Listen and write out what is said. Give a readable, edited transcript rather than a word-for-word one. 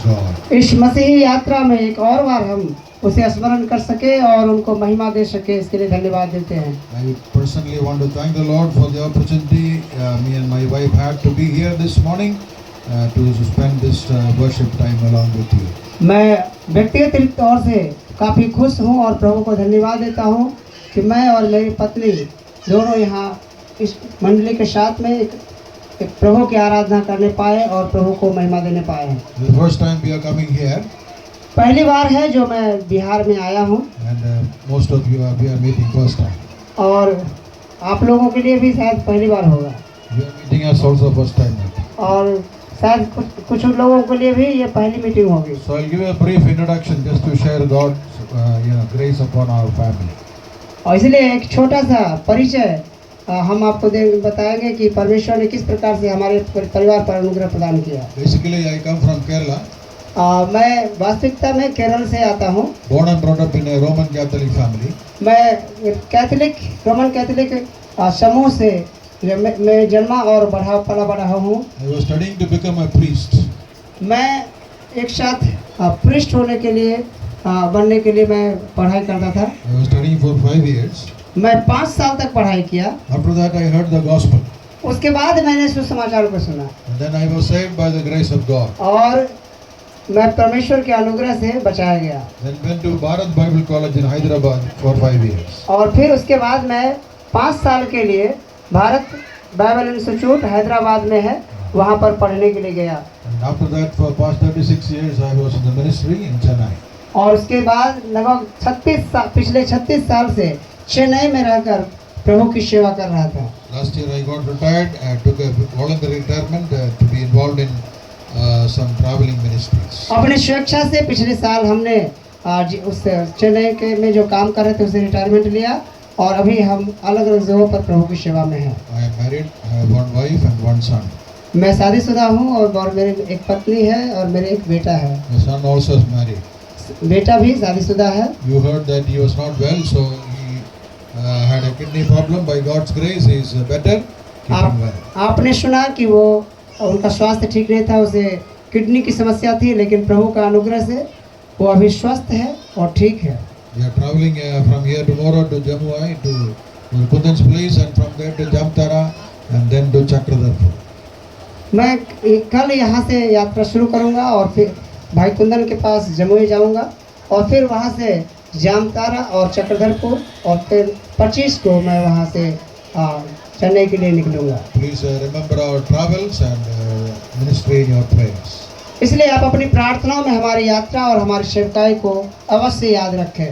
God. इस मसीही यात्रा में एक और बार हम उसे स्मरण कर सके और उनको महिमा दे सके, इसके लिए धन्यवाद देते हैं। I personally want to thank the Lord for the opportunity me and my wife had to be here this morning to spend this worship time along with you. मैं व्यक्तिगत तौर से काफ़ी खुश हूँ और प्रभु को धन्यवाद देता हूँ कि मैं और मेरी पत्नी दोनों यहाँ इस मंडली के साथ में एक प्रभु की आराधना करने पाए और प्रभु को महिमा देने पाए हैं। The first time we are coming here, पहली बार है जो मैं बिहार में आया हूँ and most of you we are meeting first time. और आप लोगों के लिए भी शायद पहली बार होगा You are meeting us also first time. और शायद कुछ लोगों के लिए भी ये पहली मीटिंग होगी। So I'll give you a brief introduction just to share God's grace upon our family. और इसलिए एक छोटा सा परिचय हम आपको बताएंगे कि परमेश्वर ने किस प्रकार से हमारे परिवार पर अनुग्रह प्रदान किया। Basically, I come from Kerala. मैं वास्तविकता में केरल से आता हूँ। Born and brought up in a Roman Catholic family. मैं रोमन कैथोलिक समूह से मैं जन्मा और बड़ा हूँ। I was studying to become a priest. मैं एक साथ प्रीस्ट होने के लिए बनने के लिए मैं पढ़ाई करता था। I was studying for 5 years. मैं 5 साल तक पढ़ाई किया। After that, I heard the gospel. उसके बाद मैंने सुसमाचार को सुना And then I was saved by the grace of God. और मैं परमेश्वर के अनुग्रह से बचाया गया। Then went to Bharat Bible College in Hyderabad for 5 years. और फिर उसके बाद मैं 5 साल के लिए भारत बाइबल इंस्टीट्यूट हैदराबाद में है, वहाँ पर पढ़ने के लिए गया। And after that, for past 36 years, I was in the ministry in Chennai. और उसके बाद लगभग पिछले 36 साल से चेन्नई में रहकर प्रभु की सेवा कर रहा था। Last year I got retired. I took a voluntary retirement to be involved in some traveling ministries. अपने स्वेच्छा से पिछले साल हमने उस चेन्नई के में जो काम कर रहे थे उसे रिटायरमेंट लिया और अभी हम अलग अलग जगहों पर प्रभु की सेवा में हैं। I am married. I have one wife and one son. मैं शादीशुदा हूँ और मेरी एक पत्नी है और मेरे एक बेटा है। My son also is married. बेटा भी शादीशुदा है। You heard that he was not well, so he had a kidney problem. By God's grace, he is better. Keep him well. आपने सुना कि वो उनका स्वास्थ्य ठीक नहीं था, उसे किडनी की समस्या थी, लेकिन प्रभु का अनुग्रह से वो अभी स्वस्थ है और ठीक है। We are traveling from here tomorrow to Jammu to Kudan's place, and from there to Jamtara, and then to Chakradarpur. मैं कल यहाँ से यात्रा शुरू करूँगा और फिर भाई कुंदन के पास जमुई जाऊँगा और फिर वहाँ से जामतारा और चक्रधरपुर और फिर 25 को मैं वहाँ से चेन्नई के लिए निकलूँगा। Please remember our travels and ministry in your prayers. इसलिए आप अपनी प्रार्थनाओं में हमारी यात्रा और हमारी सेवकाई को अवश्य याद रखें।